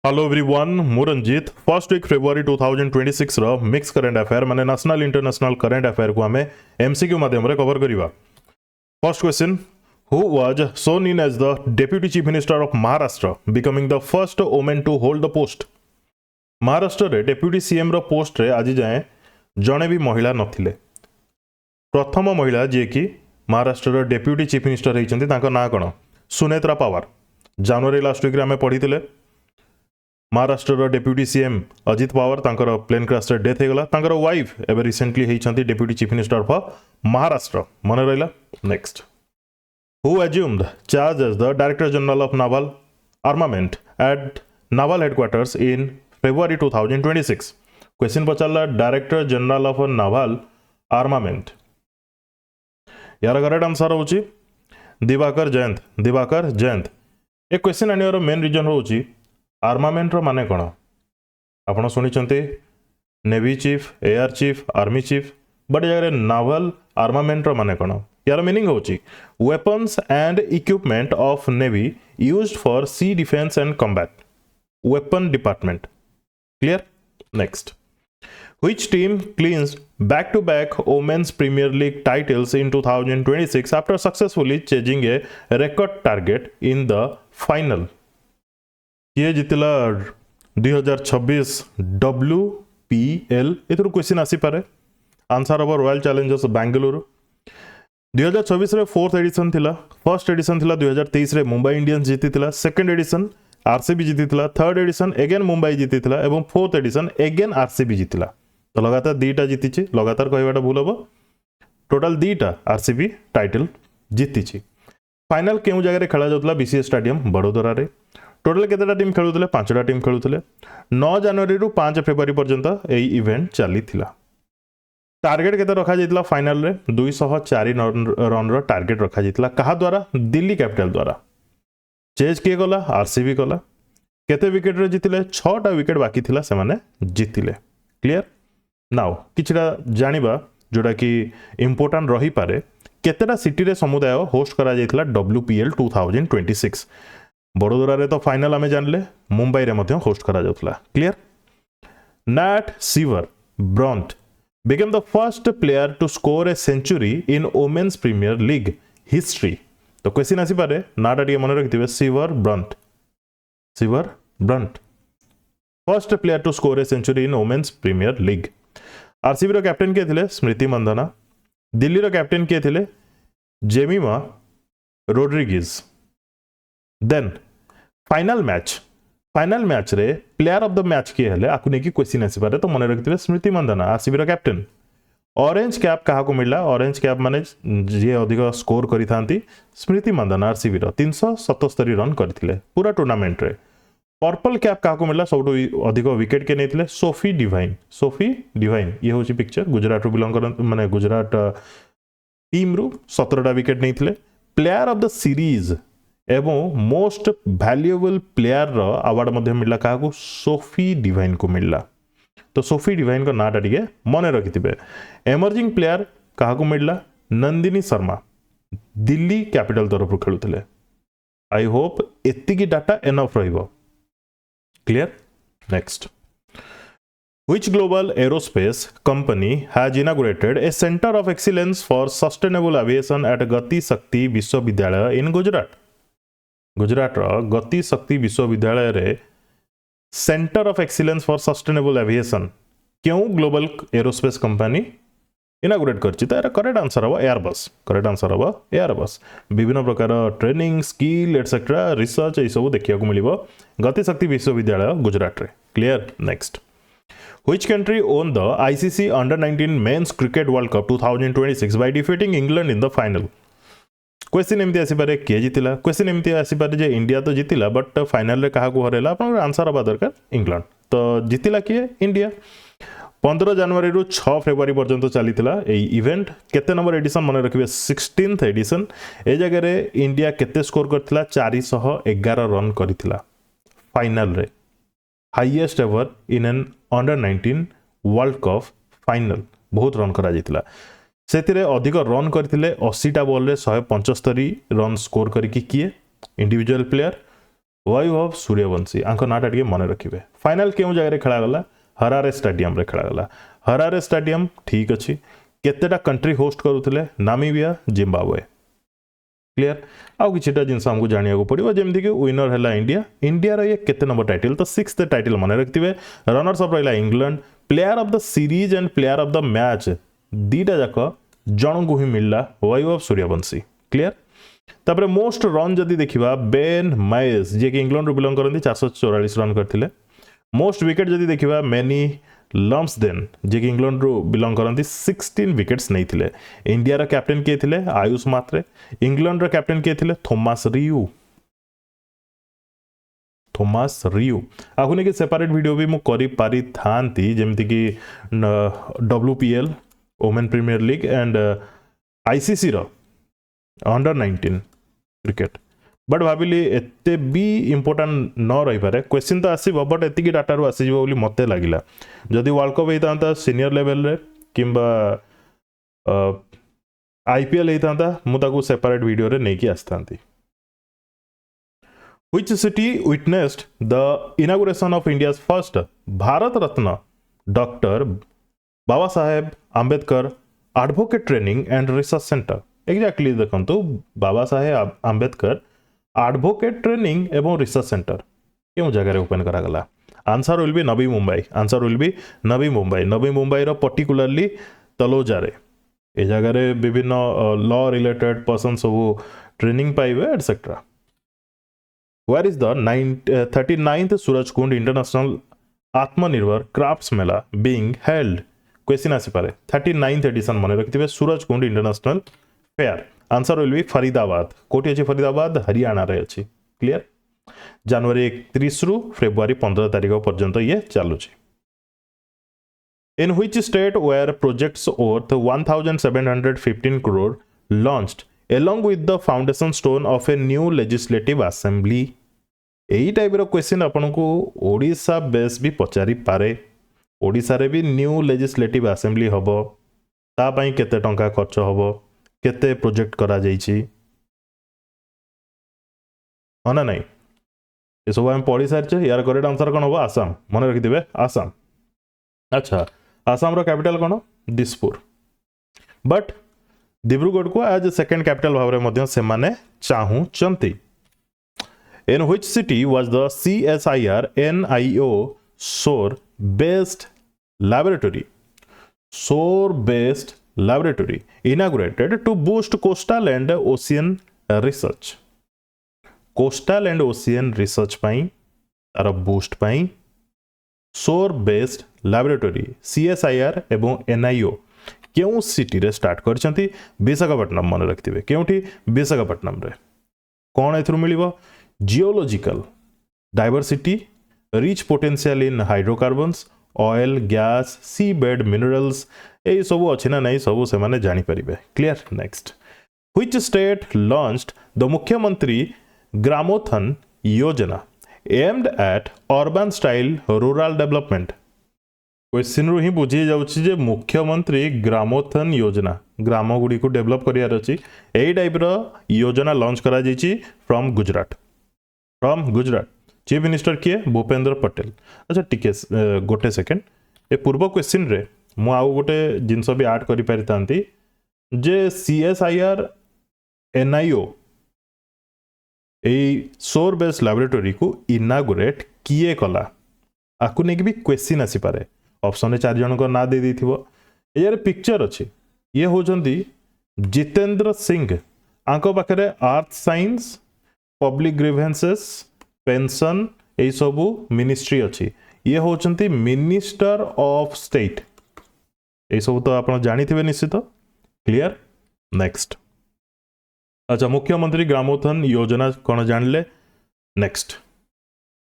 Hello everyone मु Ranjit first week February 2026 रो mix current affair माने नेशनल इंटरनेशनल करंट अफेयर को हमें एमसीक्यू माध्यम रे कवर करिवा। First question, who was sworn in as the deputy chief minister of Maharashtra becoming the first women to hold the post. Maharashtra रे deputy CM रो post रे आज जाए जणे भी महिला नथिले। प्रथम महिला जे कि महाराष्ट्र रो डेप्यूटी चीफ मिनिस्टर हेइचंती तांको ना कोन? सुनेत्रा पवार। जनवरी लास्ट वीक रे हमें पढ़ीतिले महाराष्ट्र डेप्यूटी सीएम अजित पवार तांकर प्लेन क्रैश डेथ होगला। तांकर वाइफ एवं रिसेंटली होती deputy chief minister of Maharashtra. मन रहा। Next, who assumed charge as the director general of naval armament at naval headquarters in February 2026। Question पचारा director general of naval armament. यार correct answer होची दिवाकर जयंत। दिवाकर जयंत। ए question आने main reason होची armament रो माने कौन? आपड़ शुणी navy chief, air chief, army chief, but जगह नावल आर्मामेंट रो माने कौन? यार मीनिंग होची weapons and equipment of navy used for sea defence and combat. Weapon department. Clear? Next, which team clinched back-to-back women's Premier League titles in 2026 after successfully chasing a record target in the final? किए जितला 2026 WPL एथुर question आसी पारे। Answer हम royal Challengers Bengaluru. 2026 रे fourth edition थिला। First edition थिला 2023 रे Mumbai Indians जीतीथिला। सेकंड एडिशन आरसीबी जीतीथिला। थर्ड एडिशन एगेन मुंबई जीतीथिला एवं फोर्थ एडिशन एगेन आरसीबी जीतिला। तो लगातार दीटा जीतीची। लगातार कहवाटा भूल हम। टोटाल दीटा आरसीबी टाइटल जीतीची। फाइनल केउ जगह खेला जाउतला? बीसीए स्टेडियम बड़ोदरा रे। टोटाल केतेटा टीम खेलुଥିଲେ? 5टा टीम खेलुଥିଲେ। 9 जनवरी रु 5 फेब्रुआरी पर्यंत एई इवेंट चलीथिला। टार्गेट केते रखा जाइतला फाइनल रे? 204 रन रो टार्गेट रखा जाइतला। कहा द्वारा? दिल्ली कैपिटल द्वारा। चेज किए गला? आरसीबी गला। केते विकेट रे जितिले? 6टा विकेट बाकी थिला, से माने जितिले। क्लियर? नाउ किछटा जानिबा जोडा कि इंपोर्टेंट रही पारे। केतेटा सिटी रे समुदाय होस्ट करा जाइतला WPL 2026? बड़ोदरा रे तो फाइनल आमे जानले। मुंबई रे मध्य होस्ट करा जाउतला। Clear? Nat Sciver Brunt became the first player to score a century in women's Premier League history. तो क्वेश्चन आसी पारे नाटा टिके मन रखिथिबे। Sciver Brunt. Sciver Brunt first player to score a century in women's premier league. RCB रो captain किए थिले? स्मृति मंदाना। दिल्ली रो कैप्टन किए थिले? Jemimah Rodrigues. Then final match रे प्लेयर ऑफ द मैच किए हेले? आकु नेकी क्वेश्चन आसी पारे। तो मन रखिथिबे स्मृति मंदाना आरसीबी रो कैप्टन। ऑरेंज कैप काहा को मिलला? ऑरेंज कैप माने जे अधिक स्कोर करि थांती स्मृति मंदाना आरसीबी रो 377 रन करथिले पूरा टूर्नामेंट रे। पर्पल कैप काहा को मिलला? सबटू अधिक विकेट के नेथिले? Sophie Devine. सोफी डिवाइन ये होची पिक्चर। गुजरात रो बिलोंग करन माने गुजरात टीम रु 17टा विकेट नेथिले। प्लेयर ऑफ द सीरीज एवं मोस्ट वैल्यूएबल प्लेयर रो अवार्ड मध्ये मिलला काहा को? सोफी डिवाइन को मिलला। तो सोफी डिवाइन को नाटा टिके मन रखिथिबे। एमर्जिंग प्लेयर काहा को मिलला? नंदिनी शर्मा। दिल्ली कैपिटल तरफ खेलुथिले। आई होप एतिकी डाटा एनफ रहिबो। Clear? Next, which global aerospace company has inaugurated a center of excellence for sustainable aviation at Gati Shakti विश्वविद्यालय in Gujarat? गुजरात गति शक्ति विश्वविद्यालय रे centre of excellence for sustainable aviation क्यों global aerospace company inaugurate करछि? तो correct answer हम Airbus. Correct answer हम एयरबस। विभिन्न प्रकार ट्रेनिंग स्किल एटसेट्रा रिसर्च ये सब देखिया को मिलिबो गति शक्ति विश्वविद्यालय गुजरात रे। Clear? Next, which country won the ICC Under-19 Men's Cricket World Cup 2026 by defeating England in the final? Question एमती आसी पारे किए जीतिला? क्वेश्चन एमती आसी पारे जे इंडिया तो जीतिला बट फाइनल रे काहा को हरेला? आपन आंसर हबा दरकार इंग्लैंड। तो जीतिला किए? इंडिया। 15 जनवरी रु 6 फेब्रुआरी पर्यंत चलीथिला एई इवेंट। केते नंबर एडिशन मन रखिबे? 16th edition. ए जगह रे इंडिया केते स्कोर करथिला? 411 रन करथिला फाइनल रे। Highest ever in an under nineteen world cup final. बहुत रन करा जाइतिला। सेतिरे अधिक रन करथिले 80टा बॉल रे 175 रन स्कोर करिकि किए? इंडिविजुअल प्लेयर वैभव सूर्यवंशी आंक नाटा टिके मन रखिए। फाइनाल केउ जगह खेला गला हरारे स्टेडियम रे खेला गला। हरारे स्टेडियम ठीक अच्छी केतेटा कंट्री होस्ट करुले नामीबिया जिम्बाब्वे क्लियर आउ किछिटा जिनस हमको जानिया को पड़िबो जेमति कि विनर हैला इंडिया इंडिया रो ये केते नंबर टाइटल तो 6th टाइटल मन रखिबे। रनर्स अप रहला England player of the series and player of the match दीटा जाक जन को ही मिलला वैभव सूर्यवंशी क्लियर। तापर मोस्ट रन जदि देखिबा बेन माइल्स जे कि इंग्लैंड रो बिलोंग करथि 444 रन करथिले। मोस्ट विकेट जदि देखिबा मैनी लम्सडेन जे कि इंग्लैंड रो बिलोंग करथि 16 विकेट्स नहीं थिले। इंडिया रो कैप्टन के थिले आयुष मात्रे। इंग्लैंड रो कैप्टन के थिले थॉमस रियू। थॉमस रियू आखुने के सेपरेट वीडियो भी मु करि पारि थांती जेमति कि WPL women premier league and ICC रो अंडर 19 क्रिकेट बट भाविली एते भी इंपोर्टेंट न रही पारे क्वेश्चन तो आसीबो बट एतिकी डाटा रो आसी बोली मते लागिला। जदि वर्ल्ड कप हेतांता सीनियर लेवल रे किंबा IPL हेतांता मु ताकू सेपरेट वीडियो रे नेकी आस्तांती। Which city witnessed the inauguration of India's first Bharat Ratna Dr. Baba Saheb Ambedkar Advocate Training and Research Center? Exactly देखंतु बाबा साहेब आंबेडकर एडवोकेट ट्रेनिंग एवं रिसर्च सेंटर क्यों जगह ओपन करा गला? Answer will be Navi Mumbai. Answer will be Navi Mumbai. Navi Mumbai रो particularly तलोजारे ए जगह रे विभिन्न लॉ रिलेटेड पर्सन सब ट्रेनिंग पाइबे etcetera. Where is the 39th Surajkund International Atmanirbhar Crafts Mela being held? Question आसी पारे 39th एडिशन मन रखिथिबे Surajkund international fair. Answer will be Faridabad. कोठी अछि फरीदाबाद हरियाणा रे अछि क्लियर। जनवरी 31 रु फेब्रुआरी 15 तारिख पर्यंत ये चालुछि। In which state were projects worth 1715 crore launched along with the foundation stone of a new legislative assembly? एई टाइप रो क्वेश्चन आपन को ओडिसा बेस भी पचारि पारे। ओडिसा रे भी न्यू लेजिस्लेटिव असेंबली हबो ता पई केते टंका खर्च हबो केते प्रोजेक्ट करा जाईछि होना नहीं ये सब हम पढ़ी सारछे। यार करेक्ट आंसर कोन हबो आसाम मन रखि दिबे आसाम। अच्छा आसाम रो capital cone Dispur but Dibrugarh को एज सेकंड कैपिटल भाव रे मध्य से माने चाहू चंती। In which city was the CSIR NIO SOAR based laboratory inaugurated to boost coastal and ocean research? Coastal and ocean research पाई तार boost पाई SOAR based laboratory CSIR एवं NIO क्यों सिटी रे स्टार्ट करछंती? विशाखापट्टनम मन रखिथिबे। क्योंठी विशाखापट्टनम रे कोन एथरु मिलिबो? Geological diversity rich potential in hydrocarbons oil gas sea bed minerals ए सब अच्छी ना नहीं सब से माने जानी परिबे clear. Next which state launched the Mukhyamantri Gramotthan Yojana aimed at urban style rural development? Question रु ही बुझी जाउछि जे मुख्यमंत्री ग्रामोत्थान योजना ग्राम गुडी को डेवलप करियार अछि एई टाइप रो योजना लॉन्च करा जाइछि फ्रॉम गुजरात। चीफ मिनिस्टर किए भूपेंद्र पटेल। अच्छा टिके गोटे सेकेंड ए पूर्व क्वेश्चन रे मु आउ गोटे जिनस भी ऐड करि परितांती जे CSIR NIO ए सोर बेस लैबोरेटरी को इनागुरेट किए कला आकु नेक भी क्वेश्चन आसी पारे। ऑप्शन 4 जन को ना दे देथिबो। यार पिक्चर अछि ये होजंती जितेंद्र सिंह आंको पाखरे earth science public grievances pension ए सबू मिनिस्ट्री अच्छी ये होचंती मिनिस्टर ऑफ स्टेट ए सब तो आप जानी थे निश्चित क्लियर। नेक्स्ट अच्छा मुख्यमंत्री ग्रामोत्थान योजना कौन जानले? Next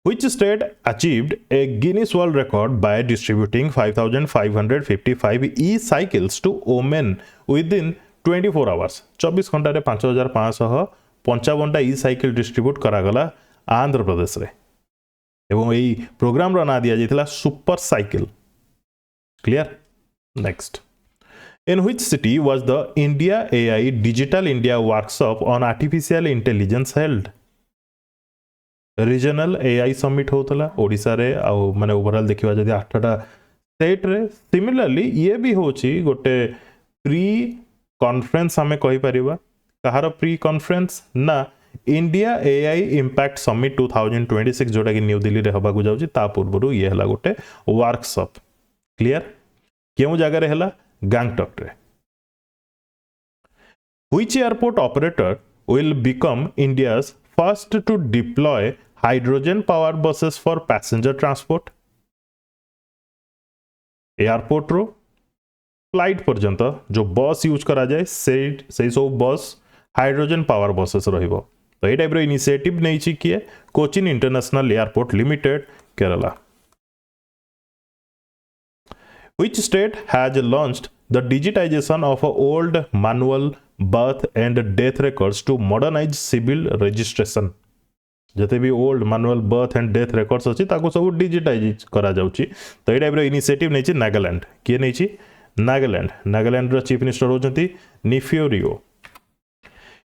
which state achieved a Guinness world record by distributing 5555 e cycles to women with in 24 hours? 24 घंटा रे 5555 ई-साइकिल डिस्ट्रीब्यूट करागला आंध्र प्रदेश रे एवं यही प्रोग्राम रो ना दिया जाइथिला super cycle clear. Next in which city was the India AI digital India workshop on artificial intelligence held? Regional AI summit होतला ओडिसा रे आउ माने ओवरऑल देखिबा जदी 8टा स्टेट रे सिमिलरली ये भी होची गोटे प्री कॉन्फ्रेंस हमें कहि परिबा कहार प्री कॉन्फ्रेंस ना इंडिया एआई इंपैक्ट समिट 2026 जोटा कि न्यू दिल्ली रे हबा को जाउची ता पूर्वरु ये हला गोटे वर्कशॉप क्लियर केउ जगह रे हला गैंगटॉक रे Which airport operator will become India's first to deploy hydrogen powered buses for passenger transport? Airport रो फ्लाइट पर्यंत जो बस यूज करा जाए से सब बस हाइड्रोजन पावर बसेस रहिबो तो ये टाइप रो इनिशिएटिव नै छि किए Cochin international airport limited Kerala Which state has launched the digitization of old manual birth and death records to modernize civil registration? जते भी old manual birth and death records अछि ताको सब डिजिटाइज करा जाउची तो ए टाइप रो इनिशिएटिव नै छि नागालैंड के नै छि नागालैंड रो चीफ मिनिस्टर होचंती Neiphiu Rio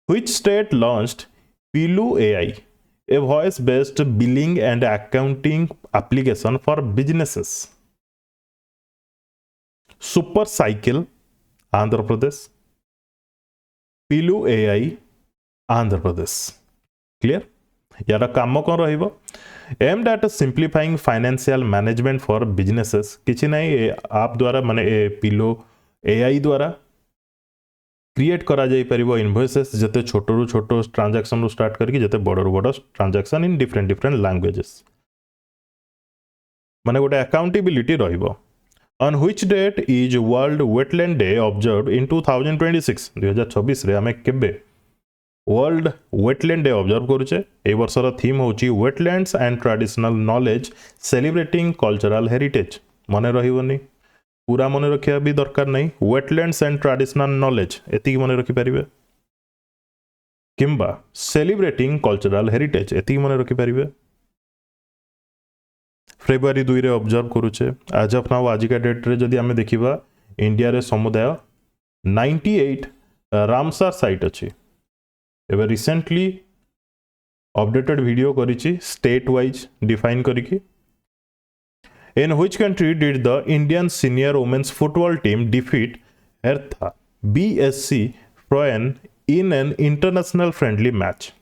Which state launched Pilu AI, a voice based billing and accounting application for businesses? Super Cycle Andhra Pradesh Pilu AI Andhra Pradesh clear यार काम कौन रहिबो aimed at simplifying financial management for businesses किछि नै आप द्वारा माने पिलो एआई द्वारा क्रिएट करा जाई परिबो इनवॉइसेस जते छोटो रु छोटो ट्रांजैक्शन रु स्टार्ट करके जते बड़ रु बड़ ट्रांजैक्शन इन डिफरेंट लैंग्वेजेस माने गोटे अकाउंटेबिलिटी रहिबो On which date is World Wetland Day observed in 2026? 2026 रे हमें केबे वर्ल्ड वेटलैंड डे ऑब्जर्व करुचे ए वर्षर थीम होची wetlands and traditional knowledge celebrating cultural heritage मने रहिबनी पूरा मने रखिया भी दरकार नहीं वेटलैंड्स एंड ट्रेडिशनल नॉलेज एति मने रखि परिबे किंबा सेलिब्रेटिंग कल्चरल हेरिटेज एति मने रखि परिबे फेब्रुआरी 2 रे ऑब्जर्व करुचे आज ऑफ नाउ आज का डेट रे जदी हमें देखिबा इंडिया रे समुदाय 98 रामसर साइट अछि एवं रिसेंटली अपडेटेड वीडियो करिछि स्टेट वाइज डिफाइन करिकि in which country did the Indian senior women's football team defeat Hertha BSC Frauen in an international friendly match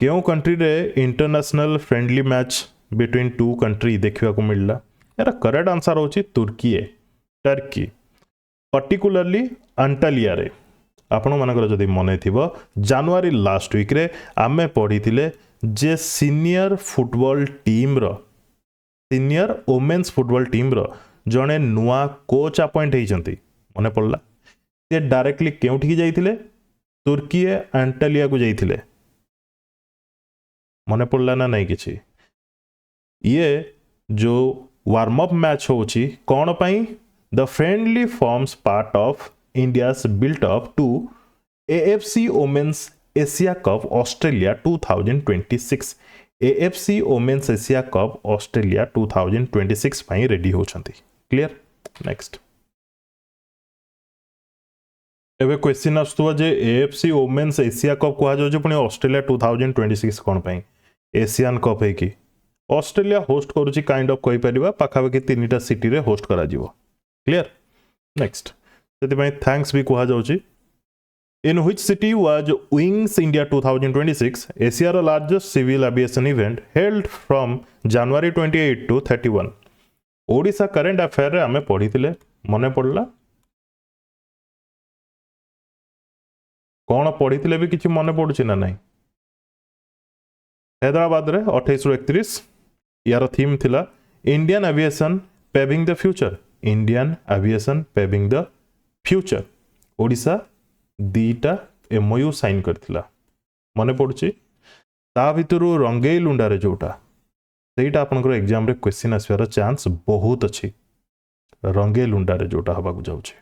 क्यों कंट्री रे international friendly match between two country देखा को मिलला यार correct answer होची Turkey particularly Antalya रे आपण मानकर जदि मन थिबो जनवरी लास्ट वीक रे आमे पढिथिले जे सीनियर फुटबॉल टीम रो सीनियर वुमेन्स फुटबॉल टीम रो जने नुआ कोच अपॉइंट हेइचंती मने पड़ला से डायरेक्टली केउठी जाइथिले तुर्की अंटालिया को जाइथिले मने पड़ला ना नहीं किछि ये जो वार्म अप मैच होची कोन पई the friendly forms part of India's built up to AFC Women's Asia Cup Australia 2026 AFC Women's Asia Cup Australia 2026 ପାଇଁ रेडी होचंती क्लियर नेक्स्ट एबे क्वेश्चन आस्तुवा जे AFC Women's Asia Cup कुहा जो जे पुनी ऑस्ट्रेलिया 2026 कोन ପାଇଁ Asian cup है कि ऑस्ट्रेलिया होस्ट करूची kind of कहि परिबा पाखाबे 3टा सिटी रे होस्ट करा जीवो क्लियर नेक्स्ट थैंक्स भी कहा जाउची in which city was wings India 2026 Asia रो largest civil aviation event held from January 28 to 31 Odisha current affair रे हमें पढिथिले मने पड़ला कोन पढिथिले भी किछि मने पडुची ना नहीं हैदराबाद रे 28 रु 31 यार थीम थिला Indian aviation paving the future Indian aviation paving the future Odisha दीटा एमओयू साइन करथिला मने पडुची ता भितरु रंगेई लुंडा रे जोटा सेटा आपनकर एग्जाम रे क्वेश्चन आसवार चांस बहुत अछि रंगेई लुंडा रे जोटा हबा को जाउची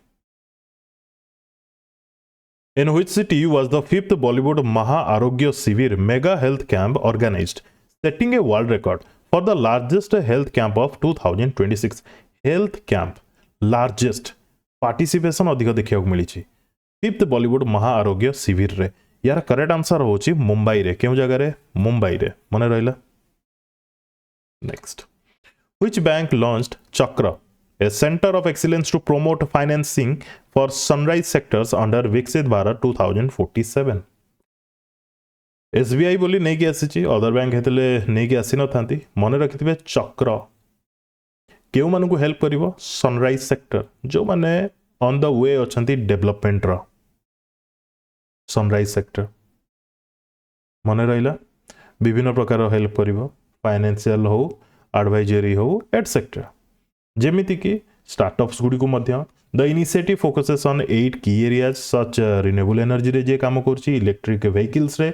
in which city was the 5th Bollywood Maha Arogya Shibir mega health camp organised setting a world record for the largest health camp of 2026 health camp largest participation अधिक देखा मिली 5th बॉलीवुड महा आरोग्य शिविर रे यार करेक्ट आंसर होची मुंबई रे क्यों जगह रे मुंबई रे मने रहिला नेक्स्ट व्हिच बैंक लॉन्च्ड चक्र a center of excellence to promote financing for sunrise sectors under Viksit Bharat 2047 SBI बोली नहीं कि आसी अदर बैंक हेतले नहीं कि आसी नथांती मने रखिथिबे चक्र केउ मानकु हेल्प करिवो सनराइज सेक्टर जो माने ऑन द वे अछंती डेवलपमेंट रो सनराइज सेक्टर मने रहिला विभिन्न प्रकार हेल्प करिवो फाइनेंशियल हो एडवाइजरी हो एटसेट्रा जेमिति कि स्टार्टअप्स गुडी को मध्य the initiative focuses on 8 key areas such renewable energy रे जे काम करछि इलेक्ट्रिक व्हीकल्स रे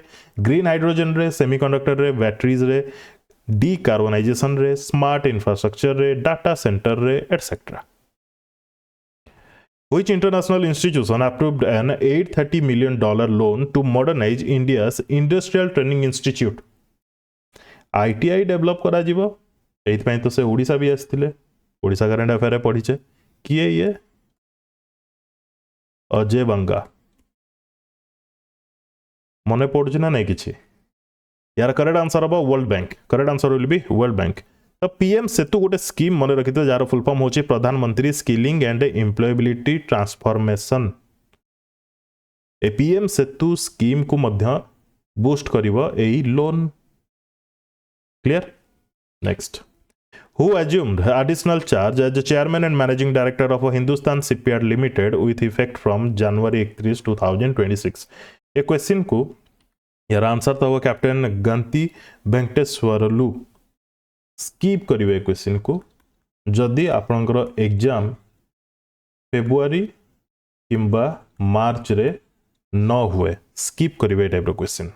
ग्रीन हाइड्रोजन रे सेमीकंडक्टर रे बैटरीज रे डीकार्बोनाइजेशन रे स्मार्ट इंफ्रास्ट्रक्चर रे डाटा सेंटर रे etcetera Which international institution approved an $830 million loan to modernize India's Industrial Training Institute? ITI develop करा जीवो एइथपई तो से ओडिसा भी आस्थिले ओडिसा करंट अफेयर पढ़िचे किए ये अजय बंगा मने पड़ुछ ना नहीं किछि यार करेक्ट आंसर अब world bank correct answer will be world bank तो पीएम सेतु गोटे स्कीम मन रखिथे जार फुल फॉर्म होची Pradhanmantri skilling and employability transformation ए पीएम सेतु स्कीम को मध्य बूस्ट करिवो एई loan clear next who assumed additional charge as the chairman and managing director of Hindustan Shipyard Limited with effect from January 31 2026 A question को यार answer तो captain गंती Venkateswarlu skip करिवे question को जदि आपनकर एग्जाम फेब्रुआरी किंबा मार्च रे न हुए स्कीप करिवे टाइप रो question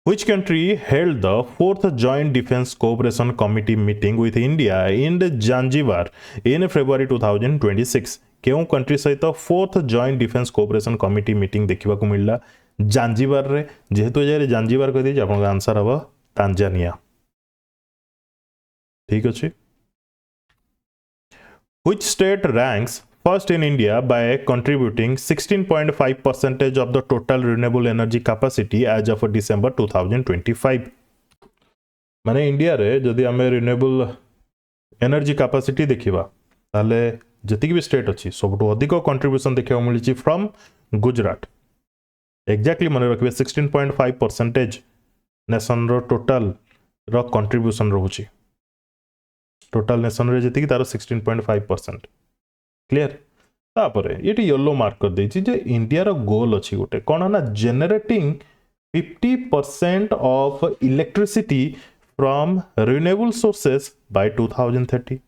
Which country held the 4th Joint Defence Cooperation Committee meeting with India in Zanzibar in February 2026? केउ कंट्री सहित 4th Joint Defence Cooperation Committee meeting देखिबा को मिलला जांजिबार रे जेहेतु जे जांजिबार कहि जे आपन आंसर हबो तांजानिया ठीक अछि Which state ranks first in India by contributing 16.5% of the total renewable energy capacity as of December 2025 माने इंडिया रे जदि हमें रिन्यूएबल एनर्जी कैपेसिटी देखिबा ताले जतिक भी स्टेट अछि सबटो अधिक कंट्रीब्यूशन देखिबा मिलिछि फ्रॉम गुजरात एग्जैक्टली माने रखबे 16.5% नेशन रो टोटल रो कंट्रीब्यूशन रहउछि टोटल नेशन रे जतिक तारो 16.5% क्लियर तापरे ये येलो मार्क कर देछि जे इंडिया रो गोल अछि गोटे कोन ना generating 50% of electricity from renewable sources by 2030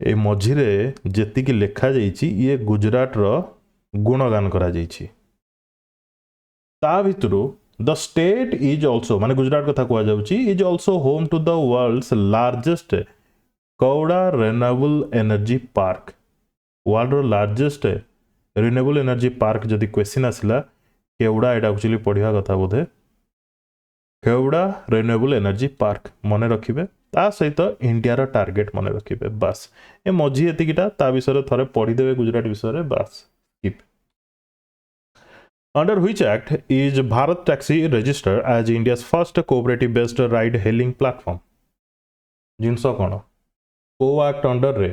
ए मझिरे जेति कि लेखा जाइछि ये गुजरात रो गुणगान करा जाइछि ता भितरु द स्टेट इज आल्सो माने गुजरात कथा कोआ जाउछि is also home to the world's largest Khavda renewable energy park world रो लार्जेस्ट रिन्यूएबल एनर्जी पार्क जदि क्वेश्चन आसिला केवड़ा एटा एक्चुअली पढ़िया कथा बोधे केवड़ा रिन्यूएबल एनर्जी पार्क मने रखिबे ता सहित इंडिया रो टारगेट मने रखिबे बस ए मझी एतिकिटा ता विषय थरे पढ़ी देबे गुजरात विषय बस keep Under which act is Bharat Taxi registered as India's first cooperative based ride hailing platform जिनसो कोन को एक्ट अंडर रे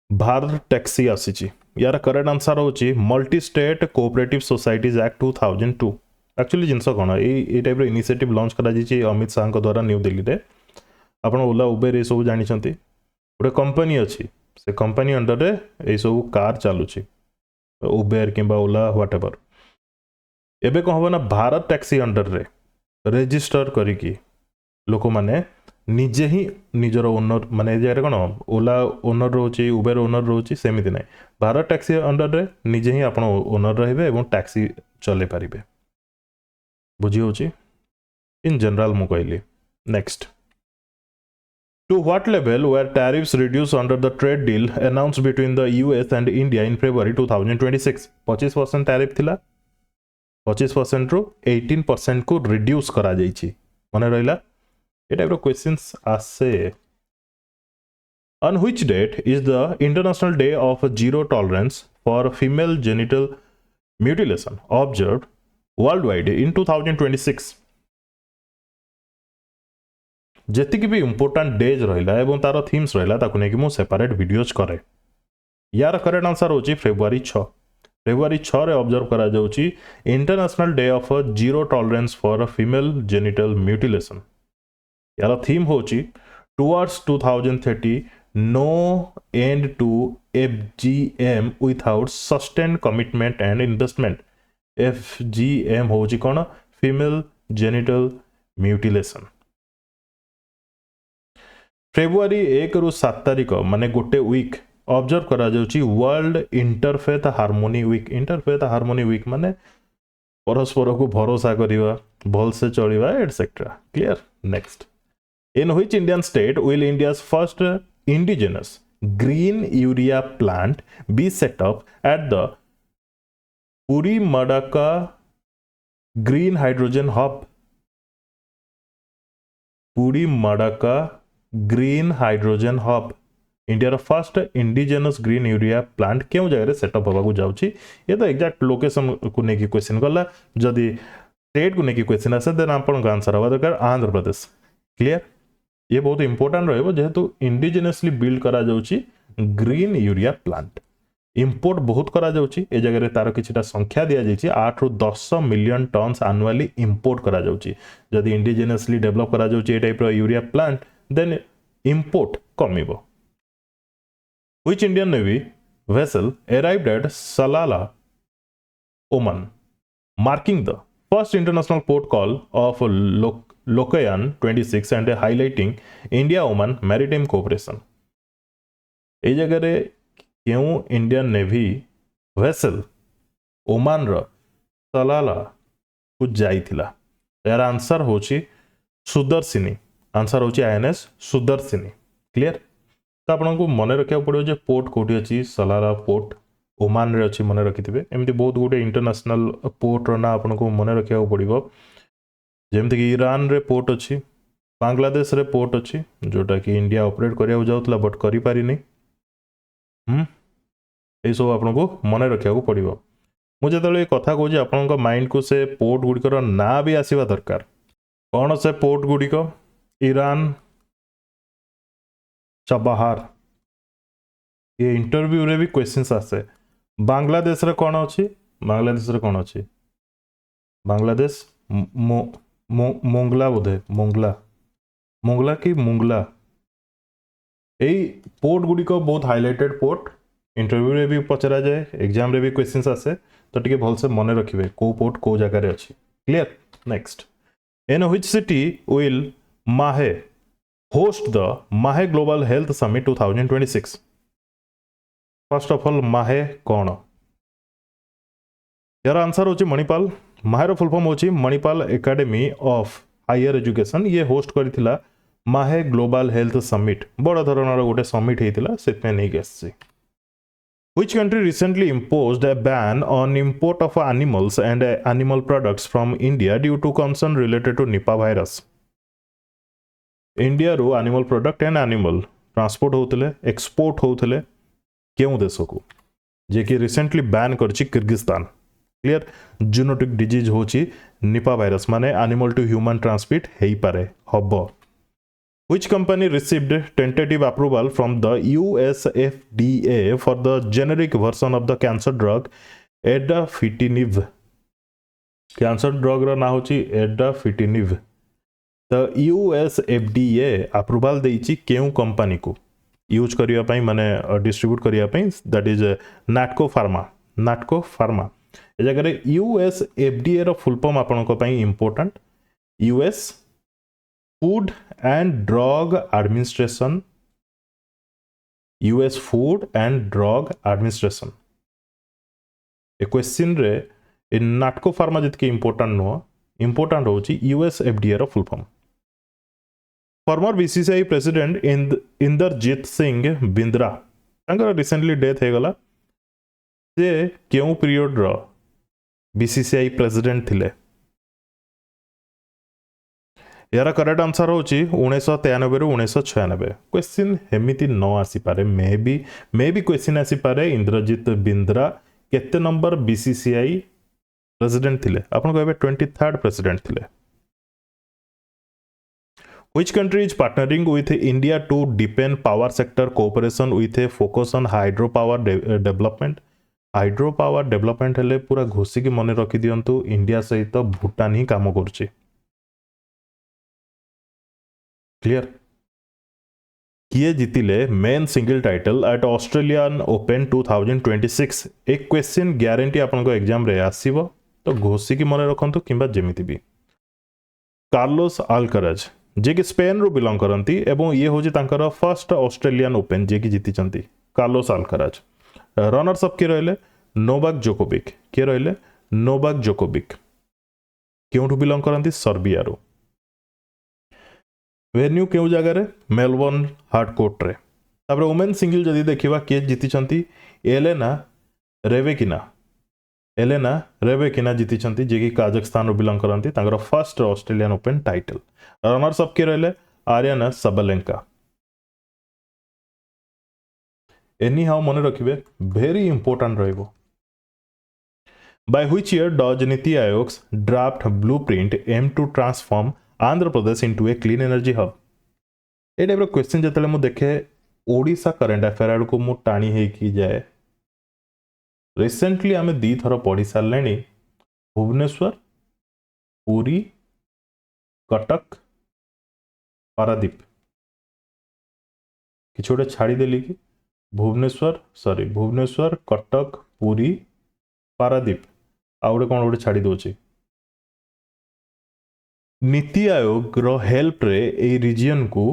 भारत टैक्सी आसीची यार करेक्ट आंसर होची multi state cooperative societies act 2002 actually जिनसो कोन ए टाइप रो इनिशिएटिव लॉन्च करा जिची अमित शाह को द्वारा न्यू दिल्ली रे आपण ओला उबेर ए सब जानि छथि ओटे कंपनी अछि से कंपनी अंडर रे ए सब कार चालुची उबेर किंबा ओला व्हाटएवर एबे को हबो ना भारत टैक्सी अंडर रे रजिस्टर करिकी लोक माने निजे ही निजर ओनर माने जे कोन ओला ओनर रोची उबेर ओनर रोची सेमिति नै भारत टैक्सी अंडर रे निजे ही आपण ओनर रहबे एवं टैक्सी चले पारिबे बुझी होची इन जनरल मु कहली next To what level were tariffs reduced under the trade deal announced between the US and India in February 2026? 25% tariff थिला 25% रो 18% को रिड्यूस करा जाइछि माने रहिला ए टाइप रो क्वेश्चंस आसे On which date is the International Day of Zero Tolerance for female genital mutilation observed worldwide in 2026. जेतिक भी important days रहा है तार थीम्स रहा ताकू नहीं कि सेपरेट वीडियोज करे यार करेक्ट आंसर होची फेब्रुआरी 6 फेब्रुआरी 6 रे ऑब्जर्व करा जाउची international day of zero tolerance for female genital mutilation यार थीम होची towards 2030 no end to FGM without sustained commitment and investment FGM होची कोन फीमेल जेनिटल म्यूटिलेशन फेब्रुआरी 1 रु 7 तारिख माने गोटे वीक ऑब्जर्व करा जाउची world interfaith harmony week interfaith harmony week माने परस्पर को भरोसा करिवा भल से चलिवा एटसेट्रा clear next in which Indian state will India's first indigenous green urea plant be set up at the Puri Madaka green hydrogen hub Puri Madaka green hydrogen hub India first indigenous green urea plant क्यों जगह सेटअप होगा जाऊँगी ये तो exact location को लेकिन question गला जदि स्टेट को लेकिन क्वेश्चन आसे देन आप आंसर हवा दरकार आंध्र प्रदेश क्लियर ये बहुत इंपोर्टेंट रही जेहेतु इंडिजिनसली बिल्ड करा जाउची ग्रीन यूरिया प्लांट इंपोर्ट बहुत करा जाउची ए जगह तार किछिटा संख्या दिया जाइछि 8 रु 10 मिलियन टन्स एनुअली इंपोर्ट करा जाउची जदि इंडिजिनसली डेवलप करा जाउची ए टाइप रो यूरिया प्लांट देन इंपोर्ट कमिबो Which Indian Navy vessel arrived at Salalah, Oman, marking the first international port call of Lokayan 26 and highlighting India-Oman maritime cooperation? ए जगह रे क्यों इंडियन नेवी वेसल ओमान रो सलाला को जाइथिला यार आंसर होची Sudarshini answer होची INS Sudarshini clear तो आपको मन रखा पड़ो जे पोर्ट कौटी अच्छी सलाला पोर्ट ओमान रे अच्छी मन रखिथे एमती बहुत गुटे इंटरनेशनल पोर्ट ना आपको मन रखा पड़ो जमती कि ईरान रे पोर्ट अच्छी बांग्लादेश रे पोर्ट अच्छी जोटा कि इंडिया ऑपरेट करिया जाउतला बट करि पारि नै ए सब आपको मन रखा पड़ो मुझे जो कथा कहूँ आपंक माइंड को से पोर्ट गुड़िकर ना भी आसवा दरकार कौन से पोर्ट गुड़िक ईरान चबाहार ये इंटरव्यू रे भी क्वेश्चंस आसे बांग्लादेश रे कौन अच्छी बांग्लादेश रे कौन अच्छी बांग्लादेश मोंगला बोधे मोंगला मोंगला कि मुंगला यही पोर्ट गुड़िक बहुत हाइलाइटेड पोर्ट इंटरव्यू रे भी पचरा जाए एग्जाम रे भी क्वेश्चंस आसे तो टिके भलसे मन रखिए को पोर्ट को जगह रे अच्छी clear next in which city will माहे host the Mahe Global Health Summit 2026? First of all, Mahe कौन यार आंसर होची मणिपाल माहेर फुल फॉर्म होची Manipal academy of higher education ये होस्ट करथिला माहे ग्लोबल हेल्थ समिट बड़ धरणर गोटे समिट हेतिला सेतमे नै गेससी Which country recently imposed a ban on import of animals and animal products from India due to concern related to Nipah virus? India रो animal product and animal transport होते export होते क्यों देश को जे कि रिसेंटली बैन करछि Kyrgyzstan clear zoonotic disease होछि निपा वायरस माने एनिमल टू ह्यूमन ट्रांसमिट हेई पारे हबो Which company received tentative approval from the US FDA for the generic version of the cancer drug Edafitinib? Cancer drug रा ना होची Edafitinib. The US FDA approval देइची केउ company को use करिया पई माने डिस्ट्रीब्यूट करिया पई दैट इज नाटको फार्मा ए जगह रे US FDA रो फुल फॉर्म आपन को पई important US food and drug administration US food and drug administration ए क्वेश्चन रे इन नाटको फार्मा जितके इंपोर्टेंट नो इंपोर्टेंट होची US FDA रो full form former BCCI president Inderjit Singh Bindra तांकर रिसेंटली डेथ हे गला से केउ पीरियड रो BCCI प्रेसिडेंट थिले यार करेक्ट आंसर हूँ 1993 रु 1996। क्वेश्चन हेमिति न आसीपारे मे बी क्वेश्चन आसीपारे इंद्रजीत बिंद्रा केते नंबर बीसीसीआई प्रेसिडेंट थिले आपन कहबे 23rd प्रेसिडेंट थिले। Which country is partnering with India to deepen power sector cooperation with a focus on hydropower development? Hydropower development हेले पूरा घोषिकी मन रखी दिंतु इंडिया सहित भूटान ही काम करुच्ची। क्लियर किए जीतिले men single title at Australian Open 2026 एक क्वेश्चन ग्यारंटी आपन एग्जाम रे आसीबो तो घोषिकी मन रखंतु किंबा जेमिति भी। कार्लोस अल्कराज जे कि स्पेन रु बिलोंग करती एवं ये हूँ तांकर फर्स्ट ऑस्ट्रेलियन ओपन जे कि जीति कार्लोस अल्कराज। रनर्स अप किए रहिले नोवाक जोकोविक किए रहिले नोवाक जोकोविक क्यों बिलोंग करती सर्बिया रु। वेन्यू क्यों जगार मेलबोर्न हार्डकोर्ट रे। तापर वुमेन सिंगल जदि देखिबा किए जीति एलेना रेवेकिना जीति जे कि काजाखस्तान रु बिलोंग करती तांकर first Australian open title. Runners up किए रहिले आर्याना सबलेंका। एनी हाउ मन रखिबे वेरी इंपोर्टेंट रहिबो। By which year does Niti Ayog's draft blueprint aim to transform Andhra Pradesh into a clean energy hub? ए type question जतले मु देखे Odisha current affair आड़ को मु टाणी हेकी जाए। रिसेंटली आमे दी थर पढ़ी सारलेनी भुवनेश्वर पुरी कटक पारादीप किछ गोटे छाड़ी देली कि भुवनेश्वर कटक पुरी पारादीप आउ गोटे कौन गोटे छाड़ी दौची। नीति आयोग रो हेल्प रे ए रीजन को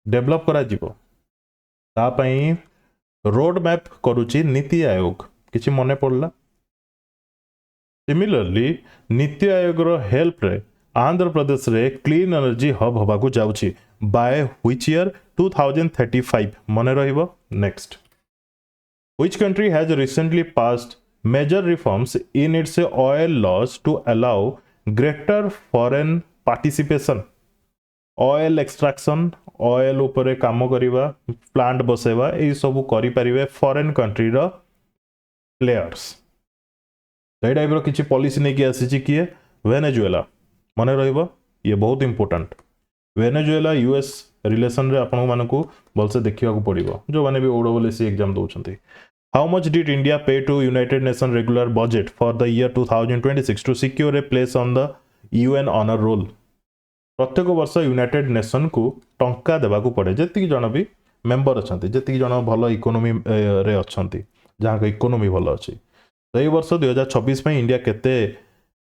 डेवलप करा जिवो ता पई रोड मैप करूची नीति आयोग किछि मने पड़ला। सिमिलरली नीति आयोग रो हेल्प रे आंध्र प्रदेश रे क्लीन एनर्जी हब हबा को जाउची बाय व्हिच ईयर 2035 मने रहिबो। Next which country has recently passed major reforms in its oil laws to allow greater foreign participation? oil extraction oil उपरे काम करिबा प्लांट बसेबा ए सब करि परिबे फॉरेन कंट्री रो प्लेयर्स। ए टाइप रो किछि पॉलिसी नै कि आसी छि किए वेनेजुएला मने रहिबो ये बहुत इंपोर्टेंट। वेनेजुएला यूएस रिलेशन रे आपन मानकू बलसे देखिबा को पड़िबो जो माने भी ओडब्ल्यूएससी exam दोउछंती। How much did India pay to United Nations regular budget for the year 2026 to secure a place on the UN honor roll? प्रत्येक वर्ष यूनाइटेड नेशन को टंका देवा को पड़े जेतिक जन भी मेंबर अच्छा जेतिक जन भल इकोनोमी रे अच्छा जहाँ इकोनोमी भल अच्छी। तो ये वर्ष 2026 में इंडिया केते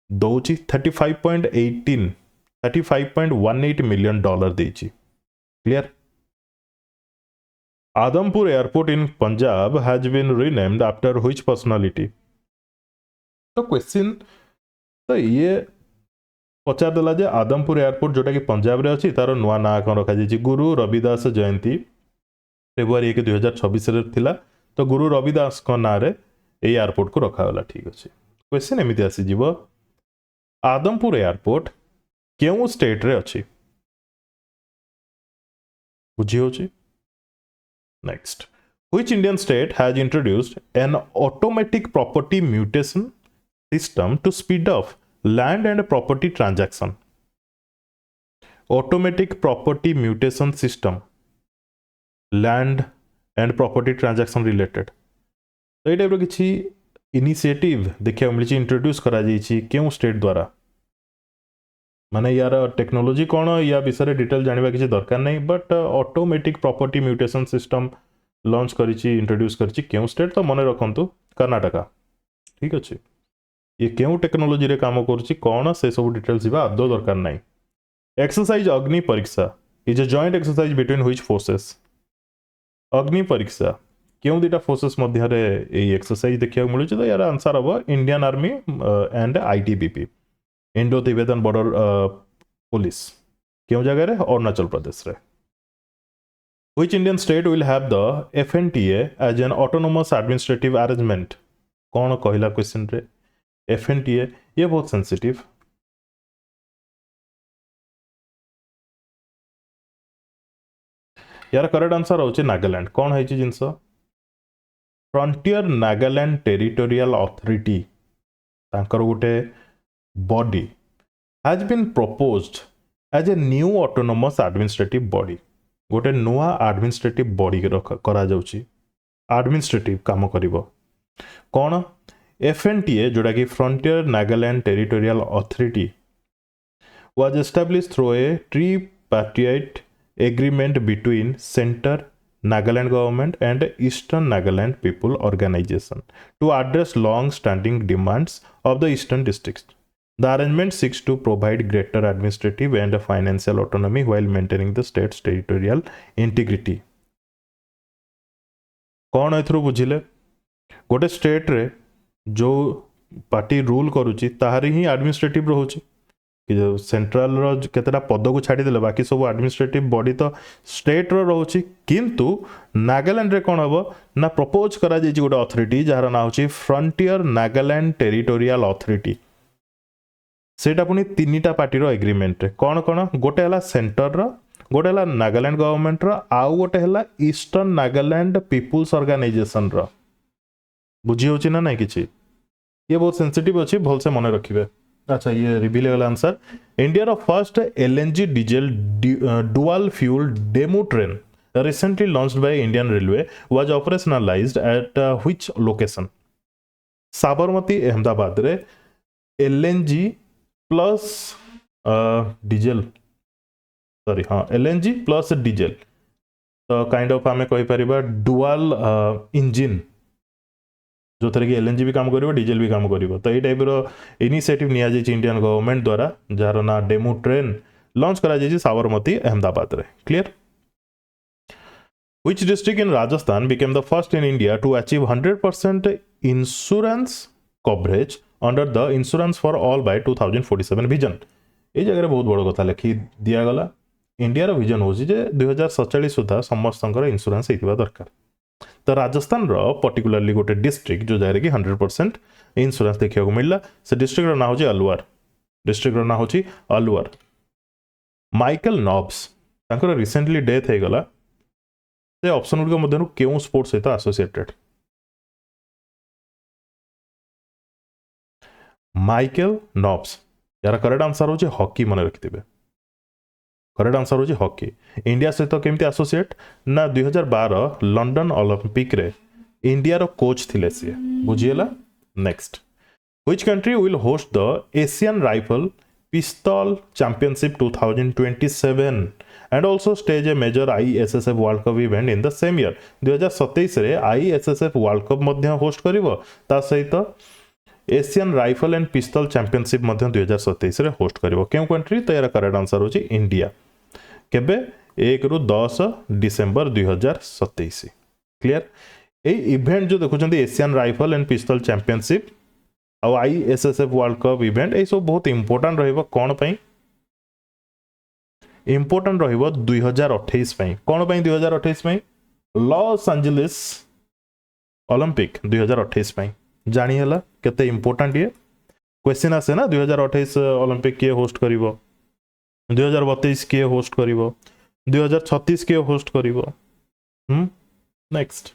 दौची 35.18 मिलियन डॉलर देची। Clear Adhampur Airport in Punjab has been renamed after which personality? तो क्वेश्चन तो ये पचार देला जे आदमपुर एयरपोर्ट जोटा कि पंजाब रे अछि तार नुआ ना कौन रखा जाय गुरु रविदास जयंती फेब्रुआरी 1 2026 रे थिला तो गुरु रविदास को ना रे ए एयरपोर्ट को रखा होला। ठीक अछि क्वेश्चन एमिति आसी जीवो आदमपुर एयरपोर्ट केउ स्टेट रे अछि बुझी होछि। Next, which Indian state has introduced an automatic property mutation system to speed up land and property transaction? Automatic property mutation system, land and property transaction related. तो ये टाइप किसी इनिशिएटिव देखिए मिली introduce करा जाइए क्यों स्टेट द्वारा माने यार टेक्नोलोजी कौन या विषय डिटेल जानवा किसी दरकार नहीं but automatic property mutation system launch करिछि इंट्रोड्यूस करिछि क्यों स्टेट तो मन रखंतु कर्नाटका। ठीक अच्छे ये क्यों टेक्नोलोजी रे काम करुछि कौन से सब डिटेल्स इबा आदो दरकार नहीं। एक्सरसाइज अग्नि परीक्षा is a joint exercise between which forces? अग्नि परीक्षा क्यों दुटा फोर्सेस मध्य रे ए एक्सरसाइज देखिया मिलुछि तो यार आंसर हबो Indian army and ITBP Indo Tibetan border police क्यों जगह रे अरुणाचल प्रदेश रे। Which Indian state will have the FNTA as an autonomous administrative arrangement? कौन कहला क्वेश्चन रे FNTA ये बहुत सेंसिटिव यार करेक्ट आंसर होची नागालैंड। कौन है जिनस फ्रंटियर नागालैंड टेरिटोरियल अथॉरिटी तांकर गोटे body has been proposed as a new autonomous administrative body. गोटे नुआ एडमिनिस्ट्रेटिव बॉडी करा जाउची एडमिनिस्ट्रेटिव काम करिवो कौन FNTA जोटा कि frontier Nagaland territorial authority was established through a tripartite agreement between Center Nagaland government and Eastern Nagaland People Organization to address long-standing demands of the eastern districts. The arrangement seeks to provide greater administrative and financial autonomy while maintaining the state's territorial integrity. कौन एथरू बुझिले गोटे state रे जो party rule करुची ताहारी ही administrative रहउची कि जो central रो केतेटा पद को छाड़ी देले बाकी सब एडमिनिस्ट्रेटिव बॉडी तो स्टेट रो रहउची किंतु नागालैंड रे कोन हबो ना प्रपोज करा जाई गोटे अथॉरिटी जहार ना होची फ्रंटियर नागालैंड टेरिटोरियल अथॉरिटी सेटा पुनी तीनटा पार्टी रो एग्रीमेंट रे कोन कोन गोटे हला सेंटर रो गोटे हला नागालैंड गवर्नमेंट रो आउ गोटे हला ईस्टर्न नागालैंड पीपुल्स ऑर्गेनाइजेशन रो बुझी होची ना नहीं किछि ये बहुत सेंसिटिव अछि भल से मन रखिबे। अच्छा ये रिवील वाला आंसर इंडिया रो first LNG diesel dual fuel demo train recently launched by Indian Railway was operationalized at which location? Sabarmati Ahmedabad रे LNG प्लस डीजल सॉरी हाँ LNG प्लस डीजल तो काइंड ऑफ आमे कहि परिबा डुअल इंजिन जो थरे कि LNG भी काम करिवो डीजल भी काम करिवो तो ए टाइप रो इनिशिएटिव निया जाय इंडियन गवर्नमेंट द्वारा जार ना डेमो ट्रेन लॉन्च करा जाय साबरमती अहमदाबाद रे clear. Which district in Rajasthan became the first in India to achieve 100% insurance coverage under the Insurance for All by 2047 vision? ये जगह बहुत बड़ कथा लिखि दिया गला इंडिया रो विजन होची जे 2047 सुधा समस्तंकर इंश्योरेंस हेतिबा दरकार तो राजस्थान रो पर्टिकुलरली गोटे डिस्ट्रिक्ट जो जाय कि 100% इंश्योरेंस देखिया को मिलला से डिस्ट्रिक्ट रो ना होची अलवर डिस्ट्रिक्ट रो ना होची अलवर। माइकल नॉब्स तांकर रिसेंटली डेथ हे गला से ऑप्शन गुड मध्य क्यों स्पोर्ट्स सहित एसोसिएटेड माइकल नॉब्स यार करेक्ट आंसर होची हॉकी मन रखिथिबे करेक्ट आंसर होची हॉकी इंडिया सहित केमती एसोसिएट ना 2012 लंडन ओलंपिक रे इंडिया रो कोच थिले से बुझिएला। Next which country will host the Asian rifle pistol championship 2027 and also stage a major ISSF World Cup event in the same year 2027 रे ISSF World Cup मध्य host करिवो ता सहित Asian rifle and pistol championship मध्य 2027 रे host करिवो केउ country तो यार correct answer होची India केबे 1 रु 10 डिसेंबर 2027 क्लियर। ए इवेंट जो देखुचंदी Asian rifle and pistol championship आ ISSF वर्ल्ड कप इवेंट ए सब बहुत इंपोर्टेंट रहइबो कोन पई इंपोर्टेंट रहिबो 2028 पई कोन पई 2028 पई लॉस एंजलिस ओलंपिक 2028 पई जानी हला केते इंपोर्टेंट ये क्वेश्चन आसे ना 2028 ओलंपिक के होस्ट करिवो 2032 के होस्ट करिवो 2036 के होस्ट करिवो। Next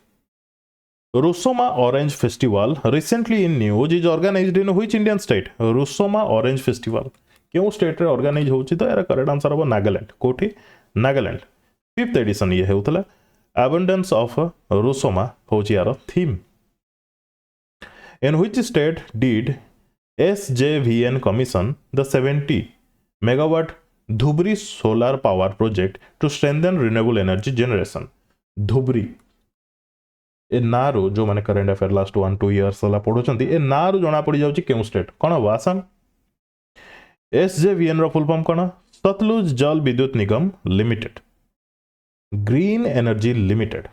Rusoma orange festival recently in news is organised in which Indian state? Rusoma orange festival क्यों स्टेट रे ऑर्गेनाइज होची तो यार करेक्ट आंसर हो नागालैंड कोठी नागालैंड 5th एडिशन ये हेउतला अबंडेंस ऑफ रुसोमा होची यार theme. In which state did SJVN commission the 70 megawatt Dhubri solar power project to strengthen renewable energy generation? Dhubri ए नारो जो माने करंट अफेयर लास्ट 1-2 इयर्स वाला पढोचंती ए नारो जणा पड़ी जाउची केउ स्टेट कोन हो आसाम। SJVN रो फुल फॉर्म कोन? Satluj Jal Vidyut Nigam limited green energy limited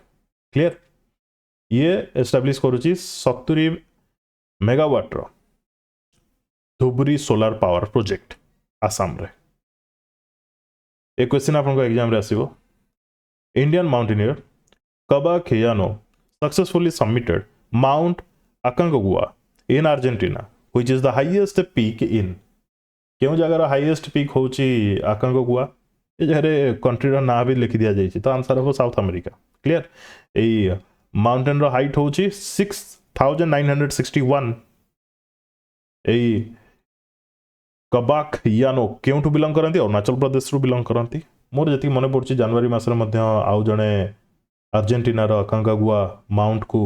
clear. ये एस्टैब्लिश करूची 70 मेगावाट रो Dhubri solar power project Assam रे। ए क्वेश्चन आपन एग्जाम रे आसीबो Indian mountaineer Kaba Kheyano successfully submitted mount Aconcagua in Argentina which is the highest peak in क्यों जगह हाईएस्ट पीक होची अकांगुआ ये जगह कंट्री ना भी लिखि दिया जाइए तो आंसर हम साउथ अमेरिका क्लियर यही माउंटेन रो हाइट हूँ 6961 यही कबाक यानो क्योंठू बिलंग करती अरुणाचल प्रदेश रु बिलंग करती मोर जी मन पड़े जनवरी मसरे आउ जड़े अर्जेंटीनार अकांकागुआ माउंट को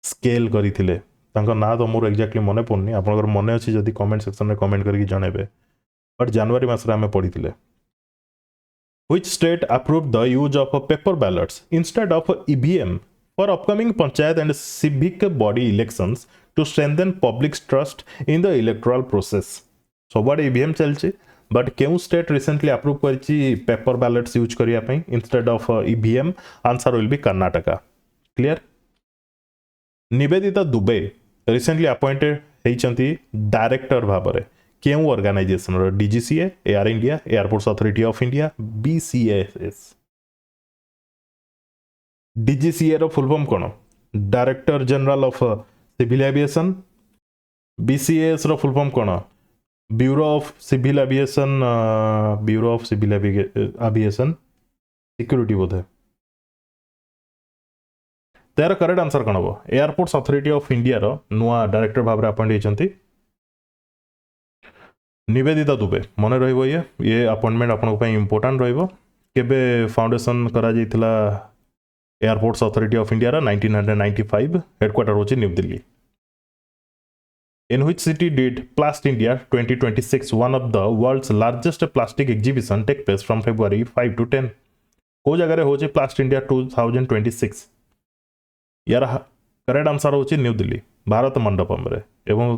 स्केल करते ना तो मोर एक्जाक्टली मन पड़नी आप मन अच्छी जब कमेंट सेक्शन में कमेंट करके जनइबे बट जनवरी मसरे आम पढ़ी Which state approved the use of paper ballots instead of EVM for upcoming panchayat and civic body elections to strengthen public's trust in the electoral process? सबआडे EVM चलছে but केउ state recently approve करछि paper ballots use करिया पई instead of EVM answer will be Karnataka clear Nivedita Dubey recently appointed हेचंती director भाबरे केउ organisation रो DGCA Air India airports authority of India BCAS DGCA रो फुल फॉर्म कोन director general of civil aviation BCAS रो full form कोन bureau of civil aviation security बोधे तार करेक्ट आंसर कौन हम एयरपोर्ट्स अथॉरिटी ऑफ इंडिया रो नुआ डायरेक्टर भाव में अपॉइंट होती निवेदिता दुबे मन रही ये अपॉइंटमेंट आपको इंपोर्टाट रेबे फाउंडेशन करा airports authority of India 1995 headquarter होची New Delhi In which city did Plast India 2026, one of the world's largest plastic exhibition, take place from February 5 to 10? को जगह होची Plast India 2026 यार करेक्ट आंसर होची New Delhi Bharat Mandapam रे एवं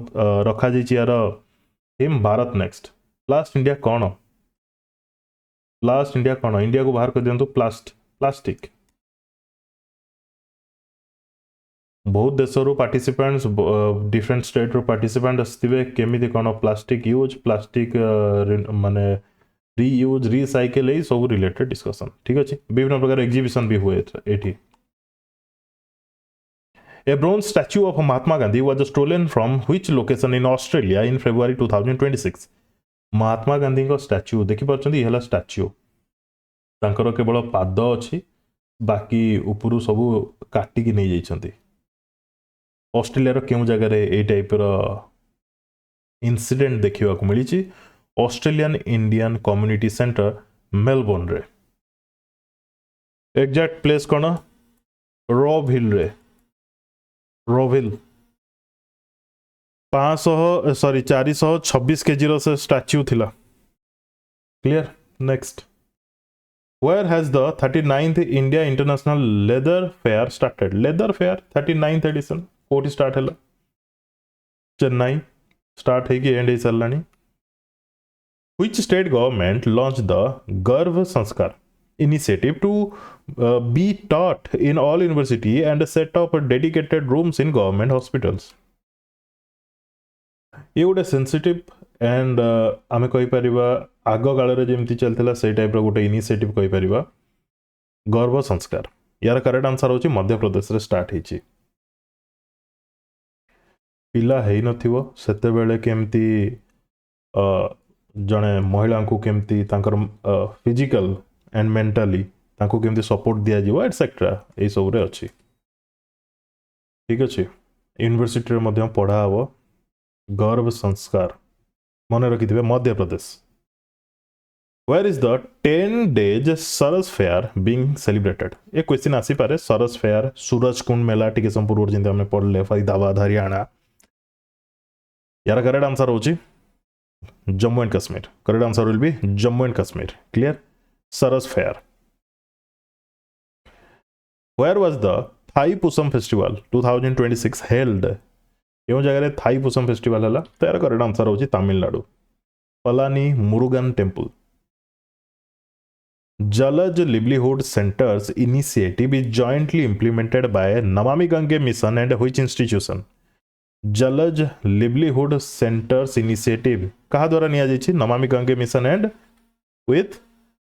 रखा जाइछि यार थीम भारत नेक्स्ट प्लास्ट इंडिया कौन इंडिया को बाहर कर दियंतु प्लास्टिक बहुत देश रू पार्टिसिपेंट्स डिफरेंट स्टेट रू पार्टिसिपेंट आसथिबे केमिति कोन प्लास्टिक यूज प्लास्टिक माने रीयूज रीसाइकिल ए सब रिलेटेड डिस्कशन ठीक अछि विभिन्न प्रकार एग्जीबिशन भी हुए एठी A bronze statue of Mahatma Gandhi was stolen from which location in Australia in February 2026? Mahatma Gandhi को स्टैच्यू देखि परछंती हला स्टैच्यू तांकर केवल पाद अछि बाकी उपरु सब काटी की नहीं जाइछंती ऑस्ट्रेलिया क्यों जगह ए टाइप इंसिडेंट देखा मिली Australian Indian community centre Melbourne रे एग्जैक्ट प्लेस कौन रोविल रे रोविल 426 kg रो से स्टैच्यू थिला clear next Where has the 39th India International Leather Fair started? Leather Fair 39th edition कोटी स्टार्ट है चेन्नई स्टार्ट है कि एंड ही सरलानी Which state government launched the Garv Sanskar initiative to be taught in all university and set up dedicated rooms in government hospitals? ये गोटे sensitive and आमे कहि परिबा आगो काल रे जेमति चलथिला से टाइप रो गोटे इनिशिएटिव कहि परिबा गर्व संस्कार यार करेक्ट आंसर होची मध्य प्रदेश रे स्टार्ट हेची पिला है नथिबो सेते बेले केमती जने महिला को केमती तांकर फिजिकल एंड मेंटली तांको केमती सपोर्ट दिया जीवो एटसेट्रा ए सब रे अछि ठीक अछि यूनिवर्सिटी रे मध्य पढ़ा हबो गर्व संस्कार मन रखिथिबे Madhya Pradesh Where is the 10 days Saras fair being celebrated? ये क्वेश्चन आसी पारे सरस फेयर सूरज कुंड मेला टिके संपूर्ण जिंदा हमने पढ़ले फरीदाबाद हरियाणा यार करेक्ट आंसर होची Jammu and Kashmir correct answer will B Jammu and Kashmir clear Saras fair Where was the Thai Pusam Festival 2026 held? क्यों जगह थाई पुसम फेस्टिवल है तो यार करेक्ट आंसर होची Tamil Nadu Palani Murugan temple Jalaj livelihood centres initiative is jointly implemented by Namami Gange mission and which institution Jalaj livelihood centres initiative कहा द्वारा निया जाइछि Namami Gange mission and with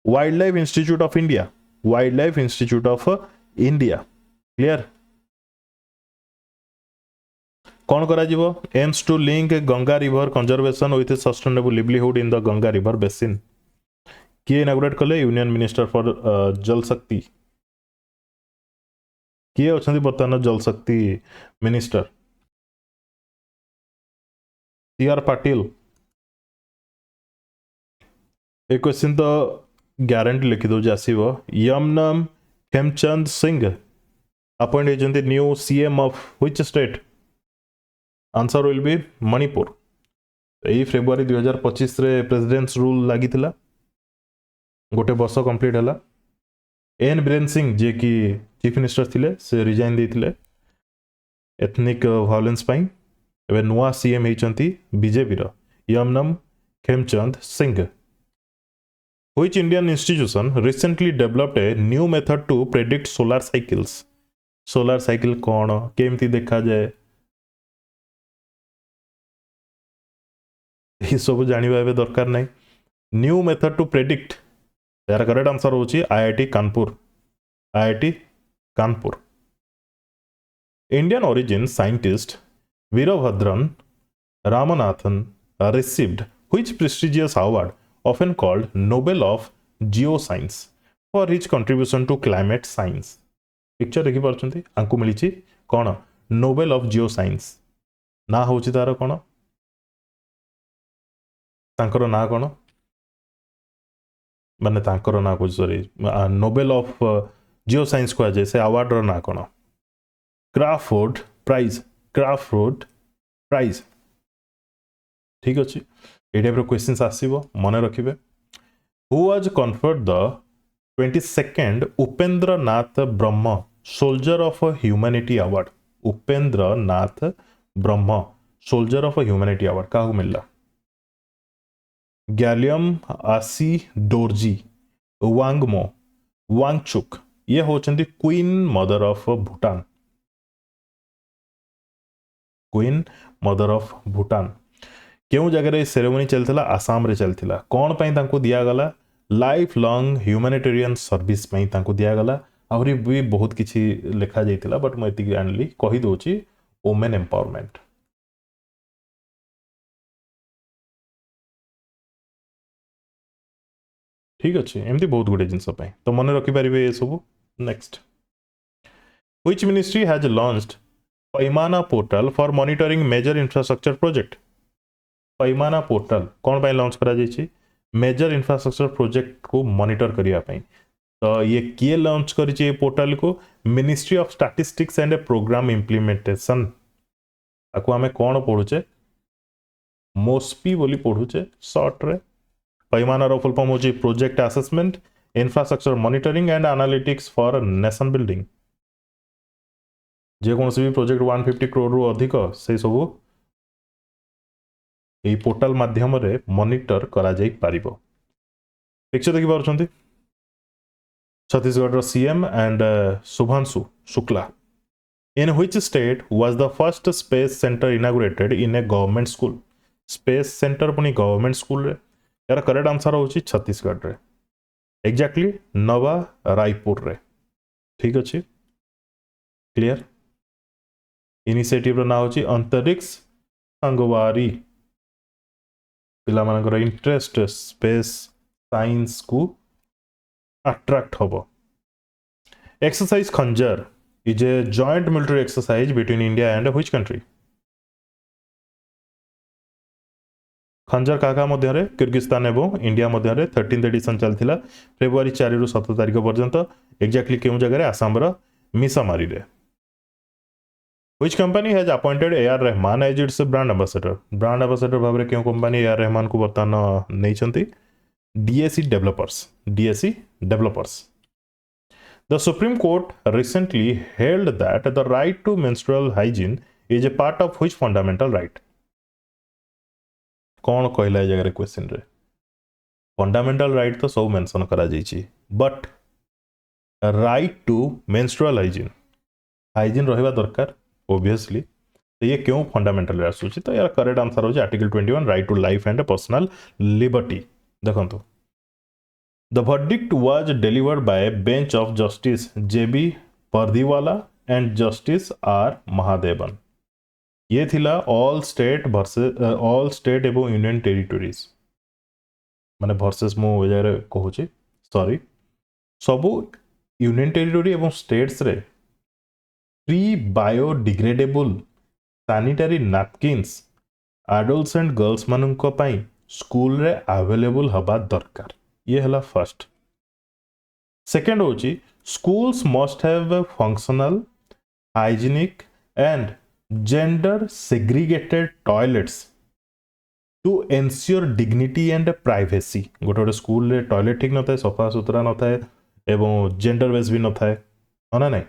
wildlife institute of India clear कौन करा जीवो aims to link Ganga river conservation with sustainable livelihood in the Ganga river basin किए inaugurate कले union minister for Jal Shakti किए अच्छा बर्तमान जल शक्ति मिनिस्टर सी.आर. पाटिल एक क्वेश्चन तो ग्यारंटी लिखि दो आसव यमनम खेमचंद सिंह अपॉइंट होती new CM of which state answer will B Manipur यही फेब्रुआरी 2025 रे प्रेसिडेंट्स रूल लगी गोटे वर्ष कंप्लीट है एन बीरेन सिंह जे कि चीफ मिनिस्टर थिले से रिजाइन देते एथनिक वायलेंस एवं नुआ सीएम होती BJP Yumnam Khemchand Singh which Indian institution recently developed a new method to predict solar cycles solar cycle कौन केमती देखा जाए ये सब जानवा दरकार नहीं न्यू मेथड टू प्रेडिक्ट यार करेक्ट आंसर होची IIT Kanpur Indian origin scientist Veerabhadran Ramanathan received which prestigious award often called Nobel of Geoscience for his contribution to climate science picture देखि पारछंती आंकु मिलिछि कोन नोबेल ऑफ जियोसाइंस ना होछि तार कोन तांकर ना कोन माने तांकर ना को सॉरी नोबेल ऑफ जियोसाइंस को जाय से अवार्ड रो ना कोन क्राफोर्ड प्राइज ठीक अछि ये टाइप क्वेश्चन आसव मन रखिए who was conferred the 22nd Upendra Nath Brahma soldier of humanity award Upendra Nath Brahma soldier of humanity award क्या मिलला गैलियम आसी डोरजी वांगमो वांगचुक ये होचंदी queen mother of Bhutan queen mother of Bhutan क्यों जगह सेरेमनी चलता आसाम रे चलता कौन पाई दिगला लाइफ लॉन्ग ह्यूमैनिटेरियन सर्विस दिगला आहरी भी बहुत किसी लिखा जाता बट मुझे जानली कहीदे वुमेन एम्पावरमेंट ठीक अच्छे एमती बहुत गुड़े जिनस तो मन रखिपारे ये सब next which ministry has launched Paimana portal for monitoring major infrastructure project Paimana portal कौन पाई लॉन्च करा जायछि मेजर इंफ्रास्ट्रक्चर प्रोजेक्ट को मॉनिटर करने तो ये किए लॉन्च करिछि पोर्टल को ministry of statistics and programme implementation आपको आमे कौन पढ़ुचे मोस्पी बोली पढ़ुचे शॉर्ट रे पैमाना रो फुल फॉर्म होछि project assessment infrastructure monitoring and analytics for nation building जे कौन भी प्रोजेक्ट 150 करोड़ रु अधिक से सब यही पोर्टाल माध्यम रे मॉनिटर करा जाई पारिबो पिक्चर देखि पारुछंती Chhattisgarh CM and Shubhanshu Shukla in which state was the first space centre inaugurated in a government school space centre पुनी गवर्नमेंट स्कूल रे यार करेक्ट आंसर होची छत्तीसगढ़ रे एग्जैक्टली नवा रायपुर रे ठीक अछि क्लियर इनिशिएटिव रो ना होची अंतरिक्ष संगवारी पिला मानकर इंटरेस्ट स्पेस साइंस को अट्रैक्ट हम एक्सरसाइज खंजर is a joint military exercise between India and which country खंजर काका मध्य किर्गिस्तान एवं इंडिया मध्य 13th एडिशन चलता फेब्रुआरी 4 रु 7 तारिख पर्यंत एक्जाक्टली क्यों जगह आसाम मिसामारी रे Which company has appointed A.R. Rahman as its brand ambassador? Brand ambassador भाव क्यों कंपनी A.R. रहमान को बर्तमान नहीं DSE Developers. DSE Developers. The Supreme Court recently held that the right to menstrual hygiene is a part of which fundamental right? कौन कहला जगह question रे fundamental right तो सब मेंशन करा जाइछि but right to menstrual hygiene रहिबा दरकार ओबियसली तो ये क्यों फंडामेंटल आसूची तो यार करेक्ट आंसर हो article 21 right to life and personal liberty देखो the verdict was delivered by bench of justice JB Pardiwala and justice R Mahadevan ये थिला all state versus all state एवं यूनियन टेरिटोरीज माने वर्सेस मु ए जगह कहूची सॉरी सबु यूनियन टेरिटोरी एवं स्टेट्स रे free biodegradable sanitary napkins adults and girls मानक पई स्कूल रे अवेलेबल हबा दरकार ये हला फर्स्ट सेकेंड होची schools must have a functional hygienic and gender segregated toilets to ensure dignity and privacy गोटे गोटे स्कूल रे टॉयलेट ठीक न थाए सफा सुतरा न थाए एवं जेंडर बेस भी न थाए ना नहीं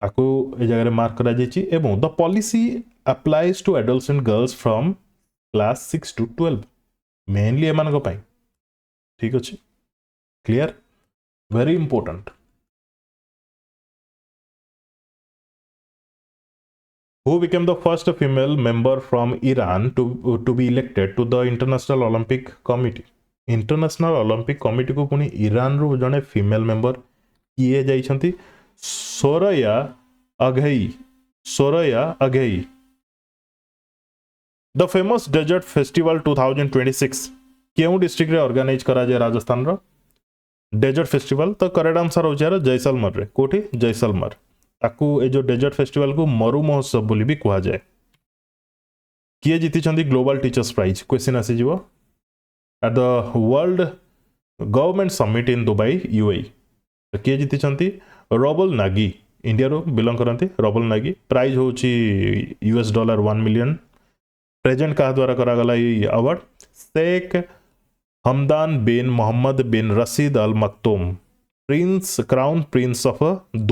आकु ए जगह मार्क करा जायछि एवं the policy applies to adults and girls from class 6 to 12 mainly एमान को पाई ठीक अछि clear very important who became the first female member from Iran to be elected to the International Olympic Committee International Olympic Committee को पुनी Iran रो जने female member किए जाइछंती सोरया अघई the famous desert festival 2026 केउ डिस्ट्रिक्ट रे ऑर्गेनाइज करा जाय राजस्थान रो desert festival तो correct answer हो जाय जैसलमेर रे कोठी जैसलमेर ताकू ए जो डेजर्ट फेस्टिवल को मरु महोत्सव बोली भी कहा जाए किए जीति ग्लोबल टीचर्स प्राइज क्वेश्चन आसी जीवो at the world government summit in Dubai UAE तो किए जीति रबल नागी इंडिया रो बिलोंग करती रबल नागी प्राइज होची $1 मिलियन प्रेजेंट कहा द्वारा करा गला ये award Sheikh Hamdan bin Mohammed bin Rashid Al Maktoum crown prince of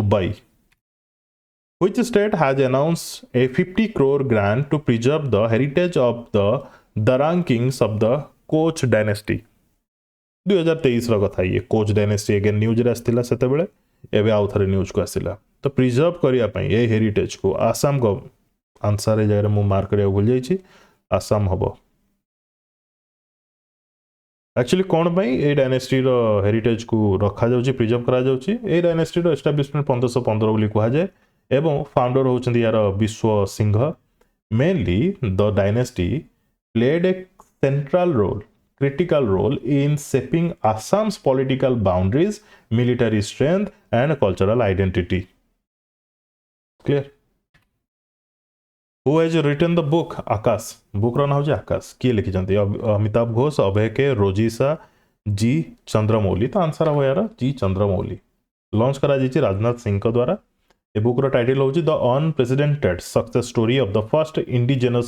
Dubai Which state has announced a 50 crore grant to preserve the heritage of the Darang kings of the Koch dynasty 2023 रो कथा ये coach dynasty again news रे आस्थिला सेते बेले एबे आउ थरे news को आसिला तो प्रिजर्व करिया पई ए हेरिटेज को आसाम को आंसर ए जगह मु मार्क करिया भूल जाईची आसाम हबो एक्चुअली कौन पई ए डायनेस्टी रो हेरिटेज को रखा जाउची प्रिजर्व करा जाउची ए डायनेस्टी रो एस्टैब्लिशमेंट 1515 बोली कहा जाय एवं फाउंडर होचंदी यार Vishwa Singh mainly the dynasty played a central role critical role in shaping Assam's political boundaries, military strength and cultural identity. Clear? Who has written the book Akash? Book रो ना हो आकाश किए लिखी जानती अमिताभ घोष अभय के रोजिसा जी चंद्रमौली तो आंसर हो यार जी चंद्रमौली लॉन्च करा जाइए राजनाथ सिंह द्वारा ए बुक रो टाइटल होची the unprecedented success story of the first indigenous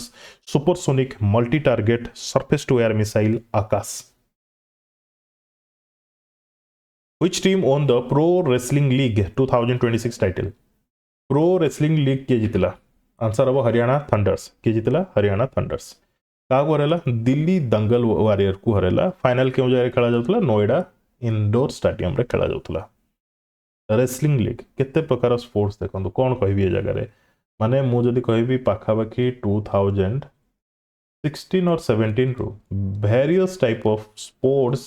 supersonic multi target surface to air missile Akash which team won the pro wrestling league 2026 title pro wrestling league के जीतला आंसर अब हरियाणा थंडर्स के जीतला हरियाणा थंडर्स का हरेला दिल्ली दंगल warrior को Harela final केउ जगह खेला जाउतला Noida indoor stadium रे खेला जाउतला रेसलिंग लीग केते प्रकार स्पोर्ट्स देखो कौन कह जगह माने मु जदि कहबी पाखापाखि 2016 और 17 रु वेरियस टाइप ऑफ स्पोर्ट्स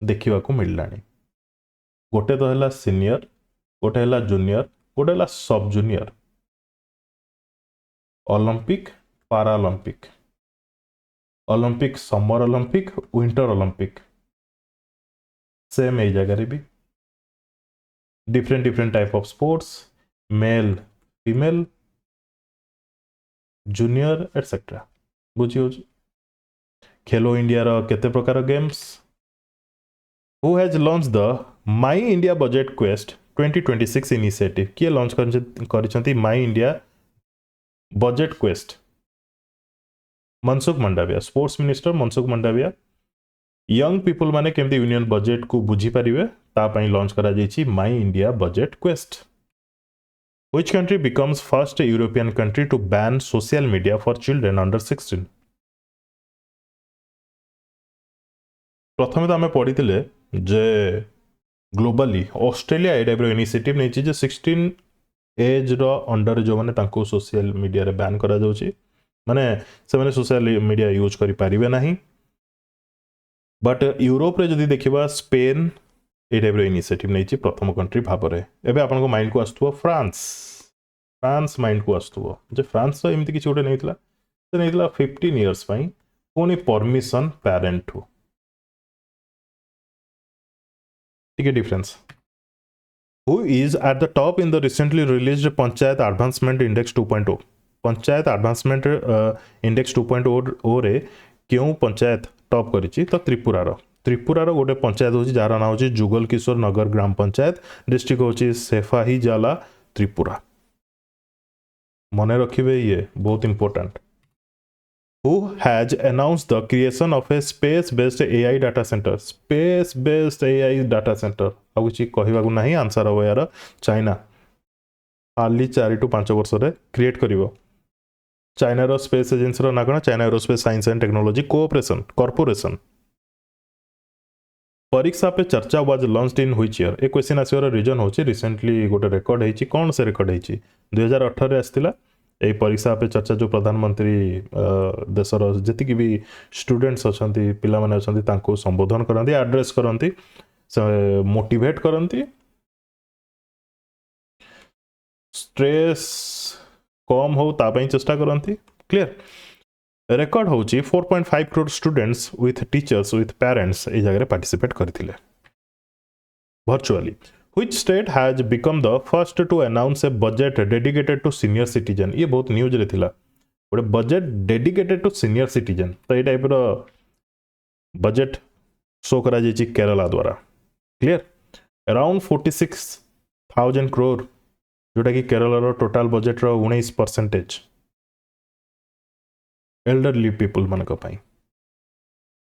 देखा मिलला गोटे तो है सीनियर गोटे है जूनियर गोटे है सब junior Olympic Paralympic Olympic summer Olympic winter Olympic same ए जगह भी different type of sports male female junior etc बुझी हो खेलो इंडिया रो केते प्रकार games who has launched the my india budget quest 2026 initiative किए लॉन्च करिसंती my India budget quest Mansukh Mandaviya sports minister Mansukh Mandaviya young people माने केमती यूनियन बजेट को बुझी पारिबे ता पई लॉन्च करा जायछि my India budget quest which country becomes first European country to ban social media for children under 16 प्रथम तो आम पढ़ी जे ग्लोबली ऑस्ट्रेलिया ए टाइप इनिशिएटिव नहीं जे 16 एज रो अंडर जो माने तांको सोशल मीडिया रे बैन करा जाउछि माने से माने सोशल मीडिया यूज करि पारिबे नाही बट यूरोप रे जदि देखिबा स्पेन ए टाइप इनिशिएटिव नहीं प्रथम कंट्री भाव में एवं आपन माइंड को आसुव फ्रांस फ्रांस माइंड को आसुव जे फ्रांस एमती किसी गोटे नहीं 15 इयर्स पुणी परमिशन पेरेंट टिके difference who is at the top in the recently released panchayat advancement index 2.0 panchayat advancement index 2.0 रे क्यों पंचायत टॉप करिछि तो त्रिपुरार गोटे पंचायत होची जार ना होची जुगल किशोर नगर ग्राम पंचायत डिस्ट्रिक्ट होची सेफाही जाला त्रिपुरा मने रखिबे ये बहुत important who has announced the creation of a space-based AI data center. Space-based AI data center. ଆଉ କିଛି କହିବାକୁ ନାହିଁ ଆନ୍ସର ହେବ ୟାର ଚାଇନା ହାର୍ଲି 4 to 5 ବର୍ଷରେ କ୍ରିଏଟ୍ କରିବ ଚାଇନାର ସ୍ପେସ୍ ଏଜେନ୍ସିର ନା କ'ଣ China aerospace science and technology cooperation corporation Pariksha Pe Charcha was launched in which year ए क्वेश्चन आसीवर रीजन होची रिसेंटली गोटे रेकर्ड होईची कोन से रेकर्ड होईची 2018 रे आस्तिला ए परीक्षा पे चर्चा जो प्रधानमंत्री देशर जति भी स्टूडेंट्स अछंती पिला माने अछंती तांको संबोधन करंती एड्रेस करंती मोटिवेट करंती स्ट्रेस कम हो ता पई चेष्टा करंती क्लियर रेकर्ड होची 4.5 crore students with teachers with parents ए जगह पार्टिसिपेट करथिले virtually which state has become the first to announce a budget dedicated to senior citizen ये बहुत न्यूज रे थिला गोटे budget dedicated to senior citizen तो ये टाइप रो बजेट शो करा जेची केरला द्वारा क्लियर अराउंड 46,000 करोड़ जोटा कि केरला रो total budget row 19% elderly people manaka pai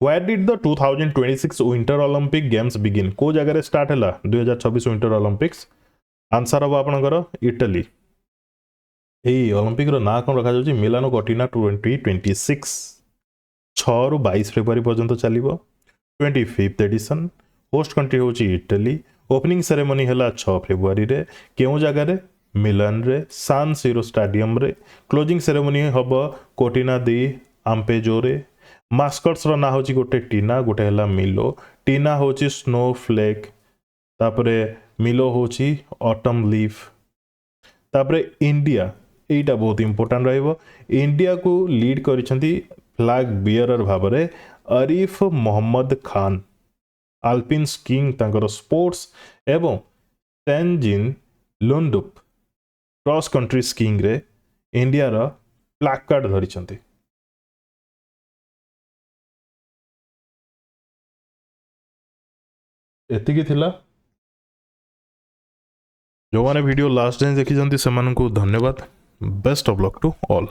where did the 2026 winter olympic games begin को जगह रे स्टार्ट हला 2026 winter olympics आंसर अब आपनकर इटली ए ओलंपिक रो ना कोन रखा जाउची मिलानो कॉर्टिना 2026 6 रु 22 फरवरी पर्यंत चलिबो 25th एडिशन होस्ट कंट्री होची इटली ओपनिंग सेरेमनी हला 6 फरवरी रे केउ जगह रे मिलान रे सान सिरो स्टेडियम रे क्लोजिंग सेरेमनी हब कोटिना दी आम्पेजो रे मास्कट्स रो ना होची गोटे टीना गोटे हला मिलो टीना होची स्नो फ्लेक तापरे मिलो होची ऑटम लीफ तापरे इंडिया एटा बहुत इंपोर्टेंट रहइबो इंडिया को लीड करिसंती फ्लैग बियरर भाबरे अरीफ मोहम्मद खान आल्पिन स्कीइंग तांकर स्पोर्ट्स एवं Tenzin Lundup cross country skiing रे इंडिया रा प्लाकार्ड धरिचंती एतिकी थिला जो माने वीडियो लास्ट टाइम देखि जंती से मानन को धन्यवाद best of luck to all.